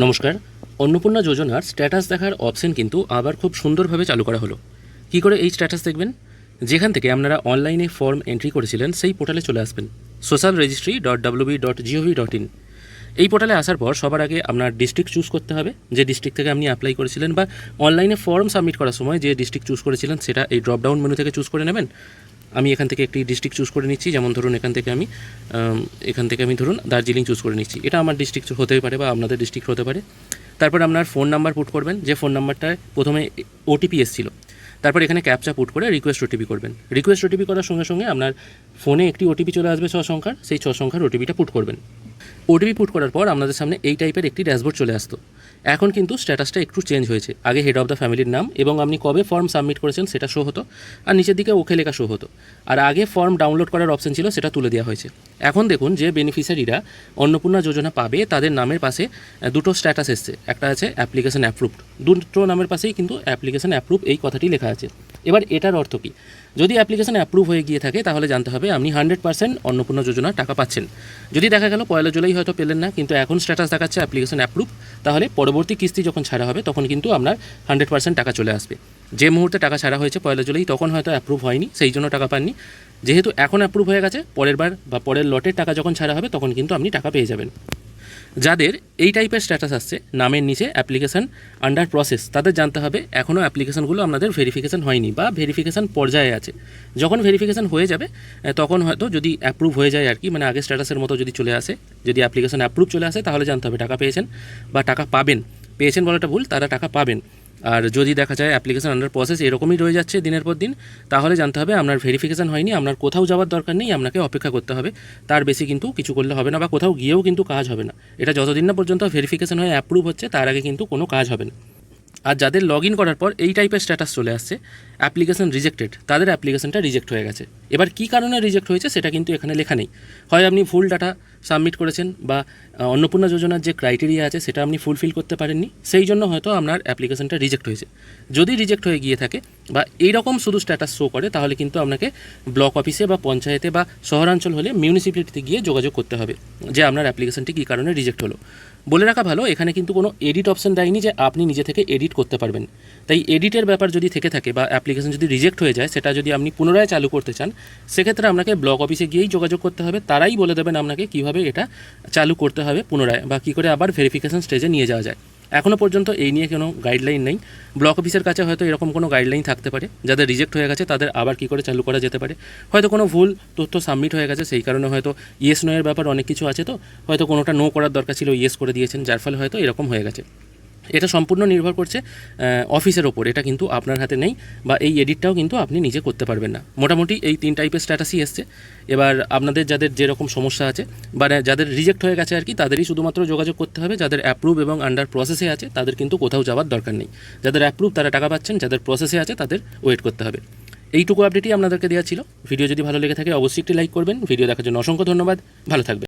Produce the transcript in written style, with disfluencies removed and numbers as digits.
নমস্কার। অন্নপূর্ণা যোজনার স্ট্যাটাস দেখার অপশন কিন্তু আবার খুব সুন্দরভাবে চালু করা হলো। কি করে এই স্ট্যাটাস দেখবেন? যেখান থেকে আপনারা অনলাইনে ফর্ম এন্ট্রি করেছিলেন সেই পোর্টালে চলে আসবেন, socialregistry.wb.gov.in। এই পোর্টালে আসার পর সবার আগে আপনার ডিস্ট্রিক্ট চুজ করতে হবে, যে ডিস্ট্রিক্ট থেকে আপনি অ্যাপ্লাই করেছিলেন বা অনলাইনে ফর্ম সাবমিট করার সময় যে ডিস্ট্রিক্ট চুজ করেছিলেন সেটা এই ড্রপডাউন মেনু থেকে চুজ করে নেবেন। আমি এখান থেকে একটি ডিস্ট্রিক্ট চুজ করে নিচ্ছি, যেমন ধরুন এখান থেকে আমি ধরুন দার্জিলিং চুজ করে নিচ্ছি। এটা আমার ডিস্ট্রিক্ট হতেই পারে বা আপনাদের ডিস্ট্রিক্ট হতে পারে। তারপর আপনার ফোন নাম্বার পুট করবেন, যে ফোন নাম্বারটায় প্রথমে ওটিপি এসেছিল। তারপর এখানে ক্যাপচা পুট করে রিকোয়েস্ট ওটিপি করবেন। রিকোয়েস্ট ওটিপি করার সঙ্গে সঙ্গে আপনার ফোনে একটি ওটিপি চলে আসবে 6 সংখ্যার, সেই 6 সংখ্যার ওটিপিটা পুট করবেন। ওটিপি পুট করার পর আপনাদের সামনে এই টাইপের একটি ড্যাশবোর্ড চলে আসতো। এখন কিন্তু স্ট্যাটাসটা একটু চেঞ্জ হয়েছে। আগে হেড অফ দ্য ফ্যামিলির নাম এবং আপনি কবে ফর্ম সাবমিট করেছেন সেটা শো হতো, আর নিচের দিকে ওকে লেখা শো হতো। আর আগে ফর্ম ডাউনলোড করার অপশন ছিল, সেটা তুলে দেওয়া হয়েছে। এখন দেখুন যে বেনিফিশিয়ারিরা অন্নপূর্ণা যোজনা পাবে তাদের নামের পাশে দুটো স্ট্যাটাস এসছে। একটা আছে অ্যাপ্লিকেশন অ্যাপ্রুভড, দুটো নামের পাশেই কিন্তু অ্যাপ্লিকেশন অ্যাপ্রুভ এই কথাটি লেখা আছে। এবার এটার অর্থ কী? যদি অ্যাপ্লিকেশন অ্যাপ্রুভ হয়ে গিয়ে থাকে তাহলে জানতে হবে আপনি 100% অন্নপূর্ণা যোজনার টাকা পাচ্ছেন। যদি দেখা গেল 1 জুলাই হয়তো পেলেন না, কিন্তু এখন স্ট্যাটাস দেখাচ্ছে অ্যাপ্লিকেশন অ্যাপ্রুভ, তাহলে পরবর্তী কিস্তি যখন ছাড়া হবে তখন কিন্তু আপনার 100% টাকা চলে আসবে। যে মুহূর্তে টাকা ছাড়া হয়েছে 1 জুলাই, তখন হয়তো অ্যাপ্রুভ হয়নি, সেই জন্য টাকা পাননি। যেহেতু এখন অ্যাপ্রুভ হয়ে গেছে, পরের বার বা পরের লটের টাকা যখন ছাড়া হবে তখন কিন্তু আপনি টাকা পেয়ে যাবেন। যাদের এই টাইপের স্ট্যাটাস আসছে নামের নিচে অ্যাপ্লিকেশান আন্ডার প্রসেস, তাদের জানতে হবে এখনও অ্যাপ্লিকেশানগুলো আপনাদের ভেরিফিকেশান হয়নি বা ভেরিফিকেশান পর্যায়ে আছে। যখন ভেরিফিকেশান হয়ে যাবে তখন হয়তো যদি অ্যাপ্রুভ হয়ে যায় আর কি, মানে আগে স্ট্যাটাসের মতো যদি চলে আসে, যদি অ্যাপ্লিকেশান অ্যাপ্রুভ চলে আসে, তাহলে জানতে হবে টাকা পেয়েছেন বা টাকা পাবেন। পেয়েছেন বলাটা ভুল, তারা টাকা পাবেন। আর যদি দেখা যায় অ্যাপ্লিকেশন আন্ডার প্রসেস এরকমই রয়ে যাচ্ছে দিনের পর দিন, তাহলে জানতে হবে আপনার ভেরিফিকেশান হয়নি, আপনার কোথাও যাওয়ার দরকার নেই, আপনাকে অপেক্ষা করতে হবে। তার বেশি কিন্তু কিছু করলে হবে না, বা কোথাও গিয়েও কিন্তু কাজ হবে না। এটা যতদিন না পর্যন্ত ভেরিফিকেশান হয়ে অ্যাপ্রুভ হচ্ছে তার আগে কিন্তু কোনো কাজ হবে না। আর যাদের লগ ইন করার পর এই টাইপের স্ট্যাটাস চলে আসছে অ্যাপ্লিকেশন রিজেক্টেড, তাদের অ্যাপ্লিকেশনটা রিজেক্ট হয়ে গেছে। এবার কী কারণে রিজেক্ট হয়েছে সেটা কিন্তু এখানে লেখা নেই। হয় আপনি ফুল ডাটা সাবমিট করেছেন, বা অন্নপূর্ণা যোজনার যে ক্রাইটেরিয়া আছে সেটা আপনি ফুলফিল করতে পারেননি, সেই জন্য হয়তো আপনার অ্যাপ্লিকেশনটা রিজেক্ট হয়েছে। যদি রিজেক্ট হয়ে গিয়ে থাকে বা এইরকম শুধু স্ট্যাটাস শো করে, তাহলে কিন্তু আপনাকে ব্লক অফিসে বা পঞ্চায়েতে বা শহরাঞ্চল হলে মিউনিসিপ্যালিটিতে গিয়ে যোগাযোগ করতে হবে যে আপনার অ্যাপ্লিকেশনটি কী কারণে রিজেক্ট হলো। বলে রাখা ভালো, এখানে কিন্তু কোনো এডিট অপশন দেয়নি যে আপনি নিজে থেকে এডিট করতে পারবেন। তাই এডিটের ব্যাপার যদি থেকে থাকে বা অ্যাপ্লিকেশন যদি রিজেক্ট হয়ে যায়, সেটা যদি আপনি পুনরায় চালু করতে চান, সেক্ষেত্রে আপনাকে ব্লক অফিসে গিয়েই যোগাযোগ করতে হবে। তারাই বলে দেবেন আপনাকে কীভাবে এটা চালু করতে হবে পুনরায়, বা কী করে আবার ভেরিফিকেশন স্টেজে নিয়ে যাওয়া যায়। এখনও পর্যন্ত এই নিয়ে কোনো গাইডলাইন নেই। ব্লক অফিসের কাছে হয়তো এরকম কোনো গাইডলাইন থাকতে পারে, যাদের রিজেক্ট হয়ে গেছে তাদের আবার কী করে চালু করা যেতে পারে। হয়তো কোনো ভুল তথ্য সাবমিট হয়ে গেছে, সেই কারণে হয়তো ইয়েস নো এর ব্যাপার অনেক কিছু আছে, তো হয়তো কোনোটা নো করার দরকার ছিল, ইয়েস করে দিয়েছেন, যার ফলে হয়তো এরকম হয়ে গেছে। এটা সম্পূর্ণ নির্ভর করছে অফিসের ওপর, এটা কিন্তু আপনার হাতে নেই, বা এই এডিটটাও কিন্তু আপনি নিজে করতে পারবেন না। মোটামুটি এই 3 টাইপের স্ট্যাটাসই এসছে। এবার আপনাদের যাদের যেরকম সমস্যা আছে বা যাদের রিজেক্ট হয়ে গেছে আর কি, তাদেরই শুধুমাত্র যোগাযোগ করতে হবে। যাদের অ্যাপ্রুভ এবং আন্ডার প্রসেসে আছে তাদের কিন্তু কোথাও যাওয়ার দরকার নেই। যাদের অ্যাপ্রুভ তারা টাকা পাচ্ছেন, যাদের প্রসেসে আছে তাদের ওয়েট করতে হবে। এইটুকু আপডেটই আপনাদেরকে দেওয়া ছিল। ভিডিও যদি ভালো লেগে থাকে অবশ্যই একটি লাইক করবেন। ভিডিও দেখার জন্য অসংখ্য ধন্যবাদ। ভালো থাকবেন।